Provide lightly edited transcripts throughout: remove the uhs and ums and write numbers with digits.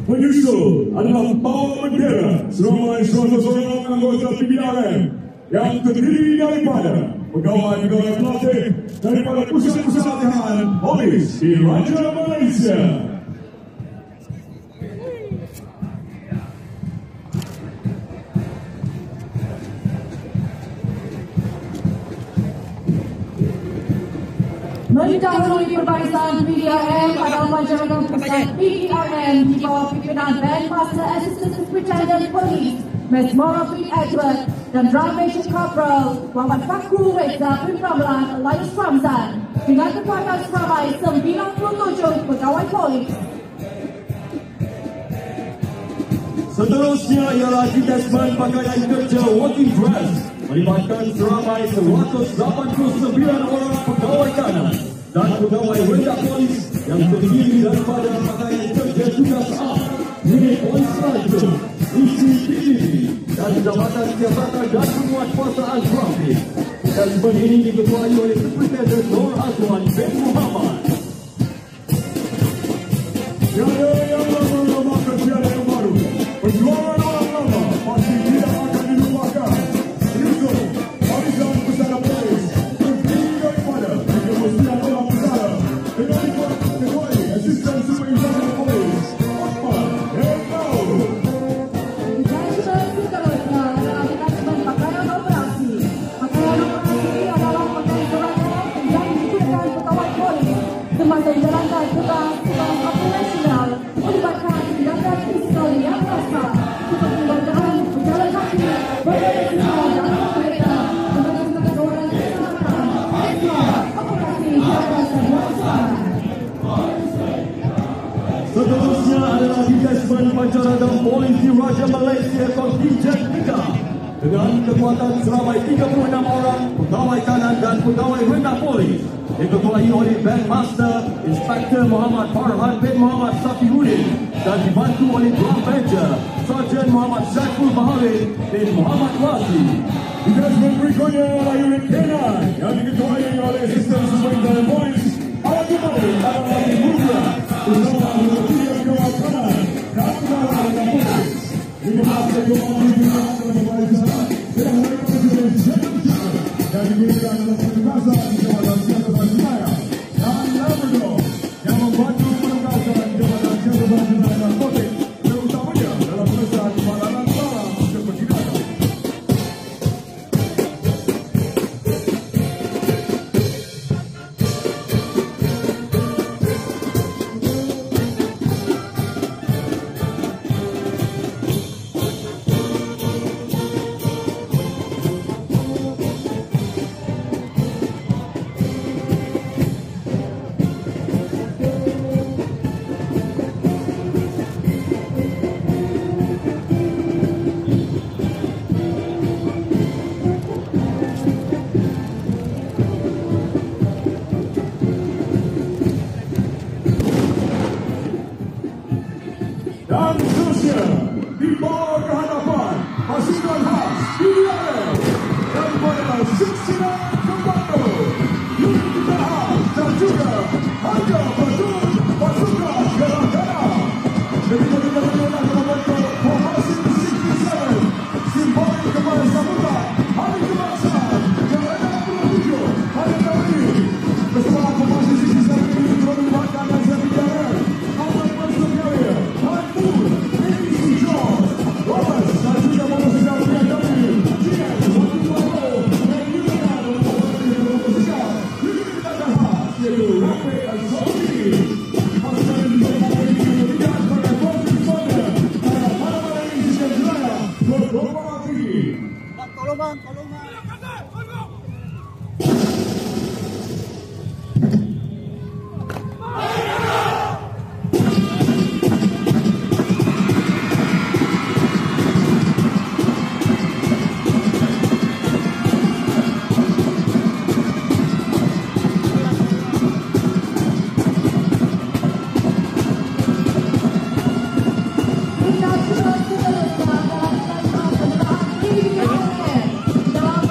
Menyusul adalah bawa bendera seramai 100 orang anggota PBRM yang terdiri daripada pegawai-pegawai pelatih daripada pusat-pusat latihan polis di Raja Malaysia. Mendahului perbarisan PBRM adalah Masyarakat Pusat PBRM di bawah pimpinan Bandmaster Assistant Superintendent Police Mesmora bin Edward dan Drum Major Corporal Muhammad Fakru Reza bin Ramlan Elias Ramzan dengan kekuatan seramai 97 pegawai polis. Seterusnya ialah detachment pakaian kerja working dress melibatkan seramai 189 orang pegawai kanan dan pegawai rendah polis yang terdiri daripada pakaian kerja tugas A, unit polis radio, isi PDD dan jabatan siasatan dan penguatkuasaan trafik. Detachment ini diketuai oleh Superintendent Nur Azwan bin Muhammad. Tiada yang lama-lama kerjaan yang baru. Perjuangan orang lama pasti tidak akan dilupakan. Yusuf, barisan pesara polis terdiri daripada kemudian orang pesara dengan diketuai asisten superintendent polis Osman dan Paul. Detachment seterusnya adalah detachment pakaian operasi. Pakaian operasi adalah pakaian seragam yang digunakan pegawai polis semasa menjalankan tugas operasional melibatkan tindakan fisikal yang kasar seperti bacaan, berjalan kaki, berberesiko dan kereta dengan orang kesehatan, operasi jaga semua usaha. Seterusnya adalah detachment Pancaragam Polis di Raja Malaysia Kontingen 3 dengan kekuatan seramai 36 orang pegawai kanan dan pegawai rendah polis diketuai oleh Bandmaster Inspektor Muhammad Farhan bin Muhammad Safiuddin dan dibantu oleh Drum Major Sarjan Muhammad Saiful Baharin bin Muhammad Wasi. Detachment berikutnya adalah unit K9 yang diketuai oleh Asisten Superintendent Polis Awak Jumari adalah Muda bersama dengan 3 pegawai kanan dan pegawai rendah polis. Ini adalah pegawai dalam pembarisan yang berkejutan dan digunakan dalam penugasan di Jabatan Jabatan Jenayah dan Labrador yang membantu penugasan Jabatan Jabatan Jenayah Narkotik terutamanya dalam penyelesaian pemadaman barang kepentingan. Dan seterusnya dibawa ke hadapan pasukan khas PBRM daripada Siksina Kembangko, unit khas dan juga harga betul pasukan Kelakana. Ketika kita mengenal membentuk formasi 67 simbol kepada sambutan Hari Kebangsaan yang ke-67 pada tahun ini. Bersama formasi 67 ini telah melibatkan Malaysia PBRM, Ahmad Mansur Jaya, Hanpur, ABC George, Roberts dan juga Motosikal BMW, GS 120 dan juga Motosikal unit tindakan khas yaitu Rapid Assault. Pasukan ini dilakukan tidak sebagai posisi soalnya pada pada ini sistem Jenayah bergelombang tinggi. Tolong bang. Detachment seterusnya adalah detachment penyerahan PBRM dalam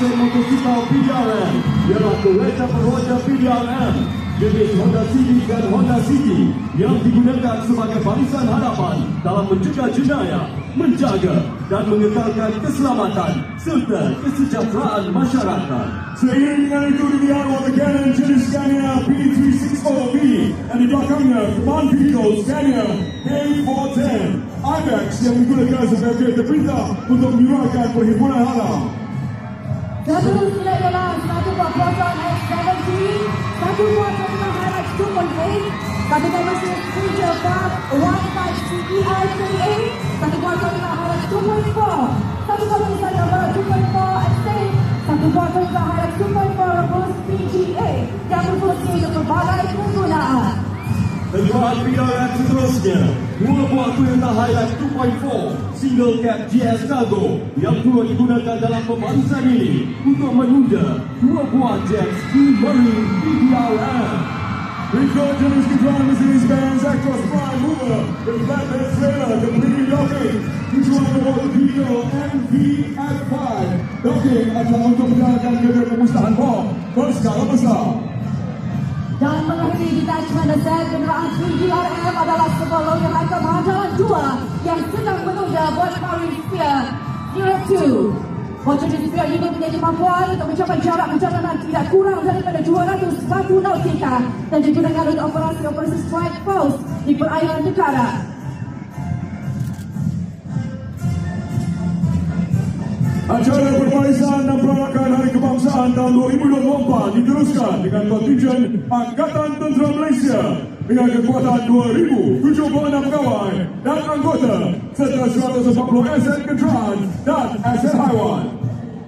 kapten motosikal PDRM ialah kereta berroda PDRM jenis Honda Civic dan Honda City yang digunakan sebagai barisan hadapan dalam mencegah jenayah, menjaga dan mengekalkan keselamatan serta kesejahteraan masyarakat. Seiring dengan itu didianuan Canon jenis Scania P360V dan di belakangnya Command Vehicle Scania K410 IMAX yang digunakan sebagai kereta perintah untuk menyuarakan perhimpunan halam. Seterusnya ialah satu buah Proton X70, satu buah Toyota Hilux 2.8, satu buah mesin Future Fab 150CEI 38, satu buah Toyota Hilux 2.4, satu buah Nissan Navara 2.4 Estate, satu buah Toyota Hilux 2.4 Robust PGA yang berfungsi untuk berbagai penggunaan. Kenderaan PDRM seterusnya, dua buah Toyota Hilux 2.4 single cab GS Cargo yang turut digunakan dalam pembarisan ini untuk menunda dua buah jet Ski Marine PDRM. Berikut jenis kenderaan Mercedes-Benz Actros Prime Mover dan flatbed trailer completely docking. Tujuan motor vehicle MV-F5 docking adalah untuk menjalankan kerja pemusnahan bom berskala besar. Dan mengakhiri detachment set kenderaan PDRM adalah sebuah lonjakan kebahagiaan 2 yang sedang menunda buat Paris Sphere 02. Bocor di Sphere ini mempunyai kemampuan untuk mencapai jarak perjalanan tidak kurang daripada 200 batu nautika dan digunakan untuk operasi strike force di perairan negara. Acara perbarisan dan peranakan Hari Kebangsaan tahun 2024 diteruskan dengan kontingen Angkatan Tentera Malaysia dengan kekuatan 2,076 pegawai dan anggota serta 140 aset kenderaan dan aset haiwan.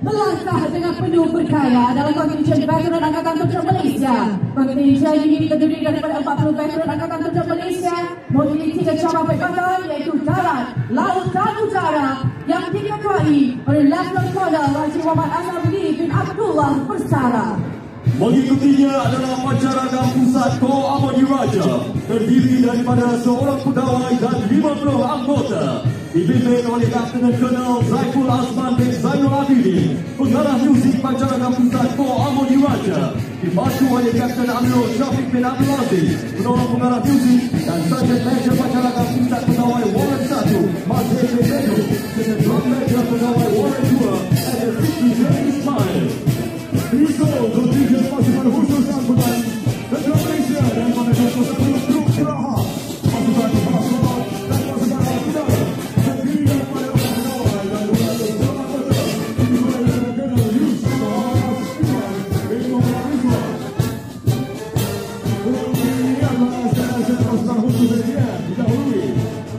Melangkah dengan penuh berkaya dalam kontingen veteran Angkatan Tentera Malaysia. Kontingen ini terdiri daripada 40 veteran Angkatan Tentera Malaysia memiliki 3 cabang pekatan iaitu darat, laut dan udara yang diketuai oleh Lieutenant Colonel Raji Muhammad Azamli bin Abdullah Bersara. Mengikutinya adalah Pancarangan Pusat Kor Amoni Raja terdiri daripada seorang pegawai dan 50 anggota dipimpin oleh Lieutenant Colonel Zaiful Azman bin Zainul Abidin, pengarah muzik Pancarangan Pusat Kor Amoni Raja, dibantu oleh Kapten Amir Syafiq bin Abdul Aziz, penolong pengarah muzik dan Sergeant Major Pancarangan Pusat Pegawai Warren 1 Mazhir bin Bedu serta Drum Major Pegawai Warren 2 Adil Fikri bin Ismail. Itu kontingen pasukan khusus angkutan Tentera Malaysia dan pasukan Grup Seraha, pasukan Pasukan dan pasukan Udara terdiri daripada pegawai dan 200 anggota dimulai dengan Colonel Yusuf Muhammad Ismail bin Muhammad Ismail. Ini adalah aset-aset pasukan khusus ATM didahului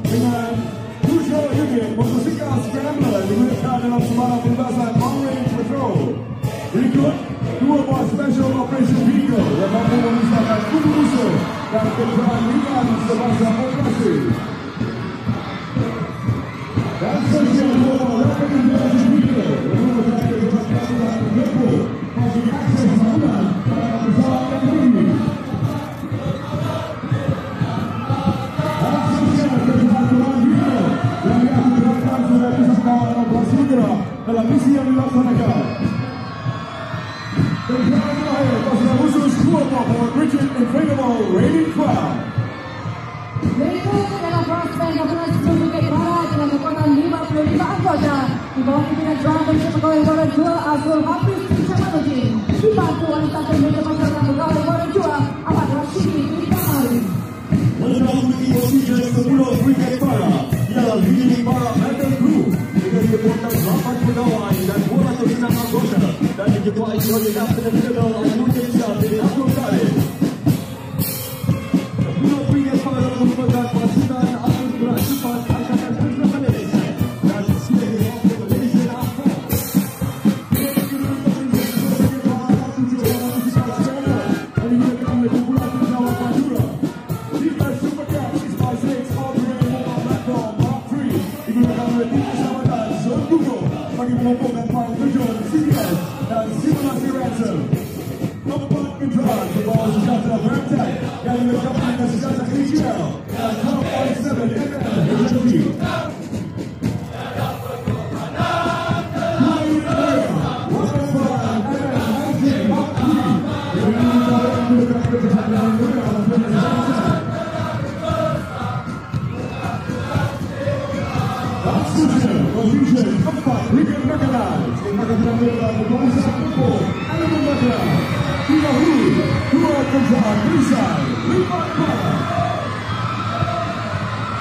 dengan 7 unit motosikal Scrambler digunakan dalam sembarang perluasan long range patrol. Berikut 2 buah Special Operation Vehicle yang mampu memusnahkan kubu musuh dan kenderaan ringan semasa operasi. Dan seterusnya 2 buah Rapid Intervention Vehicle yang merupakan kenderaan bergabung bagi akses bangunan pada pesawat yang tinggi. Dan seterusnya kenderaan Command Vehicle yang akan diterapkan sebagai pusat kawalan operasi udara dalam misi yang dilaksanakan. Kenderaan terakhir pasukan khusus 2 buah Rigid Inflatable Raining Cloud. Berikut adalah prospek Gabungan Sertifikat Barat dengan kekuatan 55 anggota di bawah pimpinan Drum Major Pegawai Warren 2 Azul Hafiz bin Jamaluddin, dibantu oleh satu Major Pasukan Pegawai Warren 2 Ahmad Rashidi bin Kamari. Mendahului kontingen 10 Brigade Para ialah Leading Para Battle Group dengan kekuatan 8 pegawai dan 206 anggota dan diketuai oleh Lieutenant Colonel Al-Mu'in Shah bin Abdul Karim. 10 Brigade Para merupakan pasukan angkut berat cepat Angkatan Tentera Malaysia dan sebagai Malaysian Armed Forces. Dan digunakan oleh kumpulan pesawat Madura. Tiga Supercat 6x6 All-Terrain Mobile Platform Mark III digunakan oleh tim keselamatan Zone Google bagi mengumpulkan para tujuan CPS dan simulasi ransom. Keempat kenderaan berbawa senjata Beramtek yang dilengkapi dengan senjata AGL dan 12.7 HMG. Dua unit area, 1 Seterusnya, confusion 4, Ricken Mechanized. Yang akan menampilkan pembahasan tempur elemen baterai. Didahului, 2 kerjaan perisai, 5 kepala.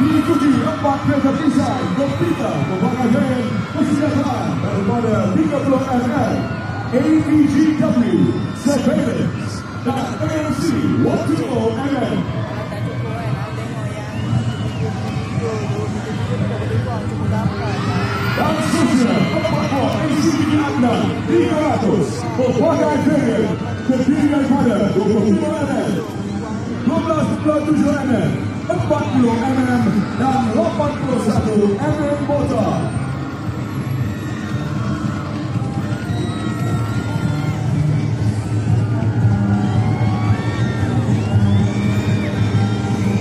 Diikuti 4 kereta perisai, komputer, pembangkang persenjataan daripada 30 mm, AEGW, Surveillance, dan ANC 120 mm. Dan seterusnya, 4 buah ACG Agna 300, berbagai varian, terdiri daripada 25 mm, 12.7 mm, 40 mm, dan 81 mm motor.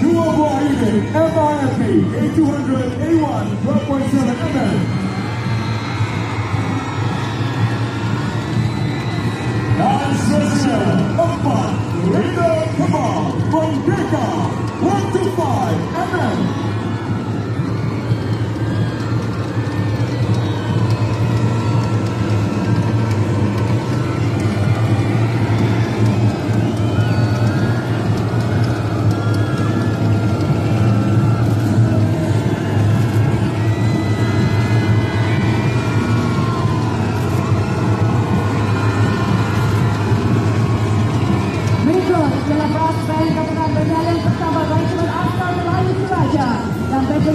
Dua buah unit FIFP A200 A1 12.7 mm. Dan seterusnya, 4 Raider Kamal from Geka 125 mm.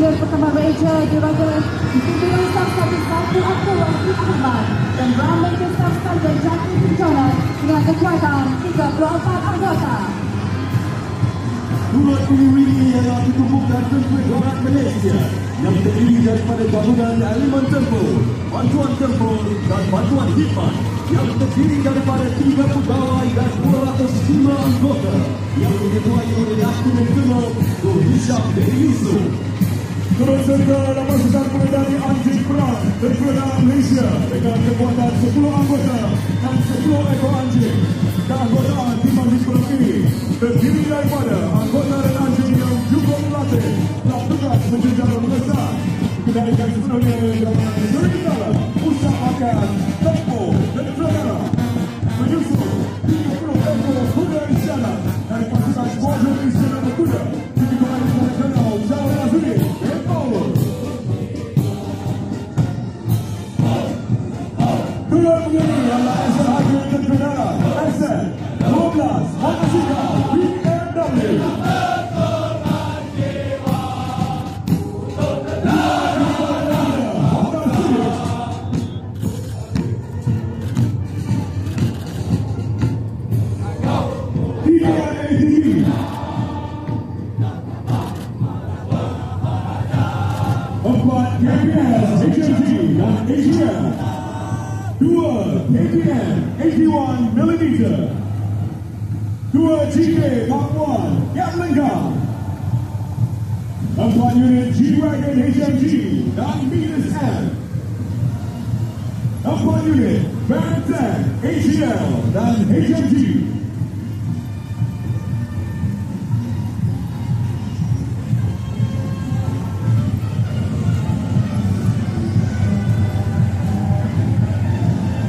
Pertama Ranger Juragan Dipimpin Staff Sergeant Satu Abdul Wahid Ahmad dan Ground Major Staff Sergeant Jati Kencana dengan kekuatan 34 anggota. Turut mengiringi ialah ditumpukan tentera darat Malaysia yang terdiri daripada gabungan elemen tempur, bantuan tempur dan bantuan khidmat yang terdiri daripada 3 pegawai dan 205 anggota yang diketuai oleh Lieutenant Colonel Nur Hisham bin Yusuf. Turut serta dalam pasukan pengendali anjing perang tentera Malaysia dengan kekuatan 10 anggota dan 10 ekor anjing. Keanggotaan tim anjing perang ini terdiri daripada anggota dan anjing yang juga melatih telah tugas menjenjang mengesah kenaikan sepenuhnya dalam serigala pusat makan tempur tentera menyusul 30 ekor kuda isyana dari pasukan skuadron isyana berkuda diketuai oleh Colonel Jawad Azudin. Turut mengiringi ialah SN Hakim Tentera Darat SN 12 Motosikal BMW. KPS, HMG dan AGM. 2 KPN 81mm. 2 GK Mark 1 Gatling gun. 4 unit G-Wagon HMG dan Venus M. 4 unit Baron Tank AGL dan HMG.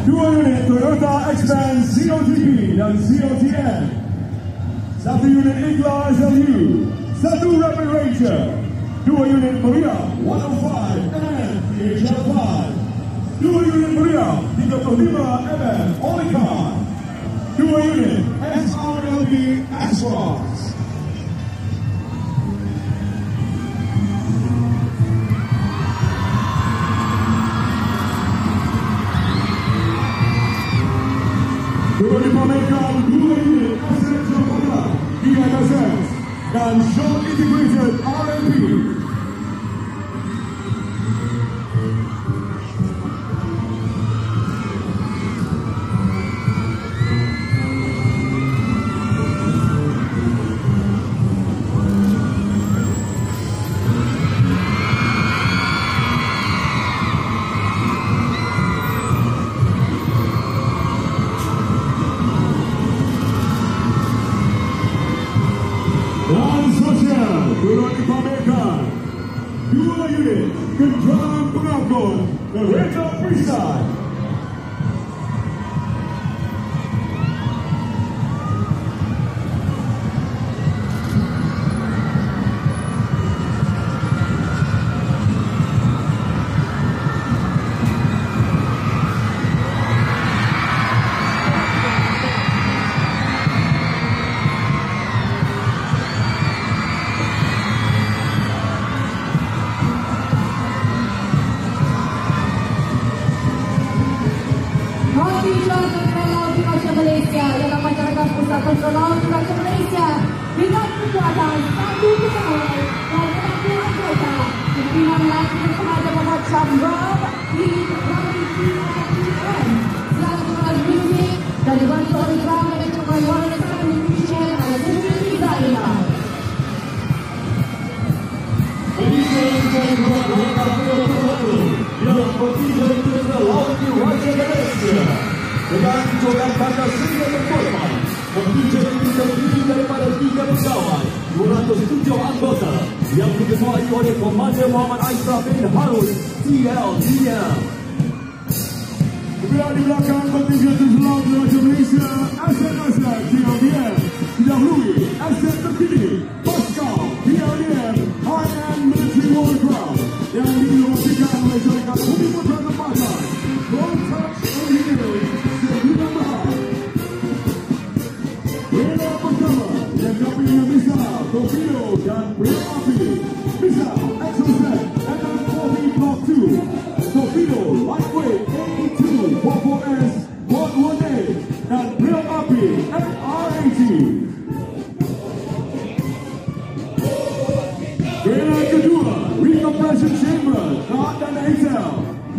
Unit Toyota X-Band COTP dan COTN. 1 unit Igla SLU, 1 Rapid Ranger, 2 unit Meriam 105 mm DHL5, 2 unit Meriam 35 mm Olicon, 2 unit SRLB Asros. Turut dipamerkan 2 unit SS Jakarta DSS dan Short Integrated RMP. Dan seterusnya turut dipamerkan dua unit kendaraan pengangkut kereta perisai. Malaysia yang memancarkan pusat kontrol Raja Malaysia dengan kekuatan satu pegawai dan penampilan kereta pimpinan lagi bersengaja memacam Rob di Provinsi APM selaku alat musik dan dibantu oleh drum dan kecuali warna dan musician ala Zubri Zainal. Yang bertiga ke laut di Raja Malaysia dengan jogan bangga Seri terhormat, kontinjen ini terdiri daripada 3 pegawai, 207 anggota yang diketuai oleh Komander Muhammad Aisyah bin Harun, TLDM. Di belakang kontinjen laut di Raja Malaysia, aset-aset TLDM didahului aset terkini Pascal TLDM High-End Military Watercraft yang dioperasikan oleh Syarikat Bumi Putra Tempatan Gold Touch Engineering. Kereta pertama yang kami bisa torpedo dan beri api bisa Exocet NM40 Block 2 torpedo lightweight A2 44S Mod 1A dan beri api FR80. Kereta kedua recompression chamber Guard dan Intel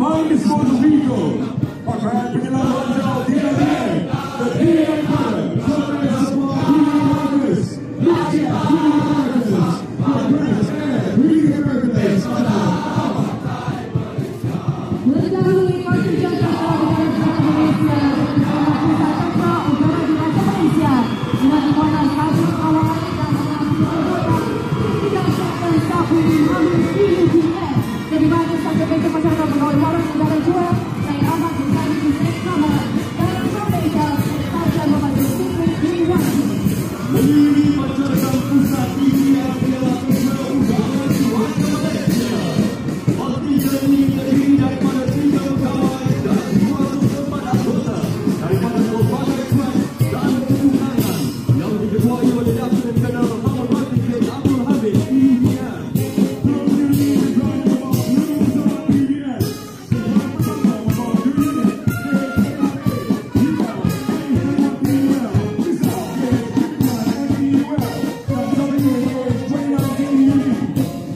mine disposal vehicle pakaian penyelamat jauh TLDM terdiri daripada Mendahului kontinjen terhadap Raja Malaysia pusat kontrol udara di Raja Malaysia dengan dimana satu awal dan tidak sektor sapu Muhammad IUGM dan dibantu satu kereta masyarakat pegawai waras udara juga saya amat mencari bisnis nama dalam Malaysia saja membantu Sipri Diriwati. Menjadi masyarakat pusat ini adalah udara di Raja Malaysia. Kontinjen ini terdiri daripada 3 pegawai dan 204 anggota daripada berbagai kelas dan keturunan yang diketuai oleh Lieutenant Colonel Muhammad Rafiq bin Abdul Hamid IUGM.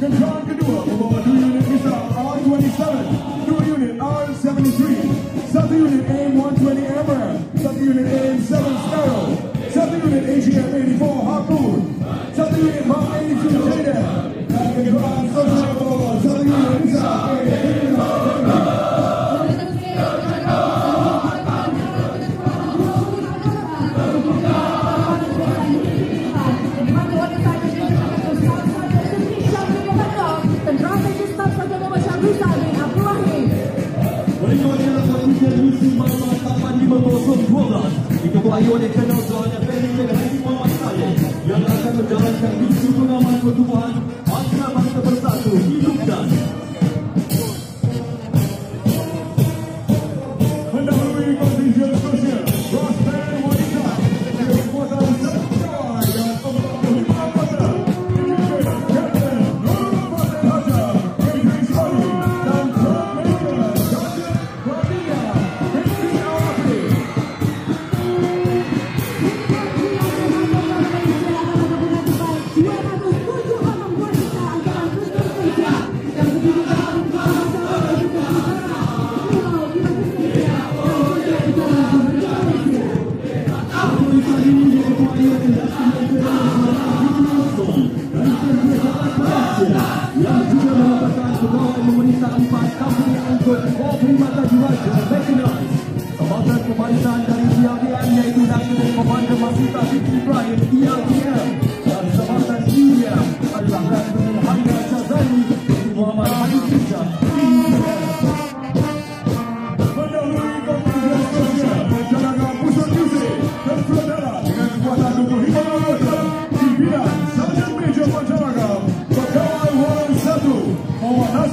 Kendaraan kedua membawa 2 unit misal R27, 2 unit R73, 1 unit AIM-120 Hammer, 1 unit AIM-7 Sparrow, 1 unit AGM-84 Harpoon, 1 unit Mark-82 Jada, dan kendaraan sosial membawa 1 unit misal Berikutnya kontinjen Lucy Mama 8512 diketuai oleh Colonel Zahra Ferry dan Haji Muhammad Saleh yang akan menjalankan misi pengaman pertubuhan bangsa-bangsa bersatu hidup dan mendahului kontinjen sosial Prosper Wanita dengan kekuatan satu pegawai dan 45 anggota dipimpin Kapten Nurul Fateh Hajar, Idris Ali dan Major Sergeant Pradina binti Awati. yang juga merupakan pegawai pemerintah 4 Company Angkut Kopermata Juaja Mechanized. Sebagai pemerintahan dari TLDM iaitu Lieutenant Commander Masita Fikri Ibrahim TLDM dan sebagai UDM adalah Lieutenant Hamdan Syazali Muhammad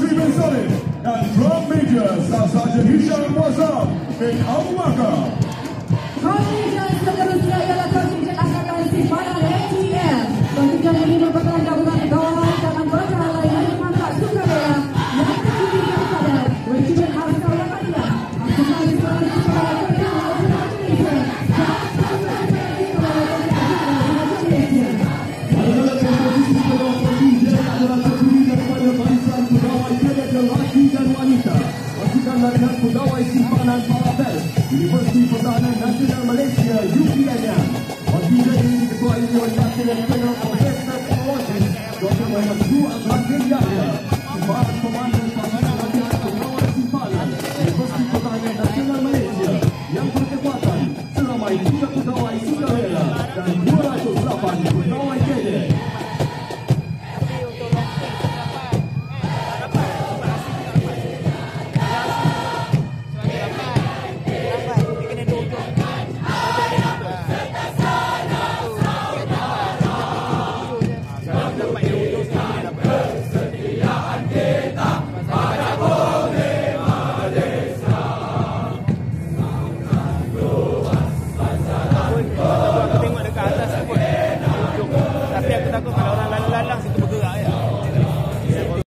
Basri bin Salim dan Drum Major Staff Sergeant Hisham Muazzam bin Abu Bakar. Kontingen seterusnya ialah kontingen angkatan simpanan ATM. Kontingen ini merupakan gabungan pegawai dan anggota layanan pangkat sukarela yang terdiri daripada Regimen Haskell Lapangan, Pasukan Simpanan Sukarela Malaysia, Adalah komposisi seluruh kontingen adalah terdiri daripada barisan pegawai kadet lelaki dan wanita, pasukan latihan pegawai simpanan parabel, Universiti Pertahanan Nasional Malaysia UPNM. Kontingen ini diketuai oleh Lieutenant Colonel Profesor Teknologi Dr. Muhammad Zul Azhar Yahya, Kepala Komandan Pasukan Latihan Pegawai Simpanan Universiti Pertahanan Nasional Malaysia yang berkekuatan seramai 3 pegawai sukarela dan 208 pegawai kadet. Tapi aku takut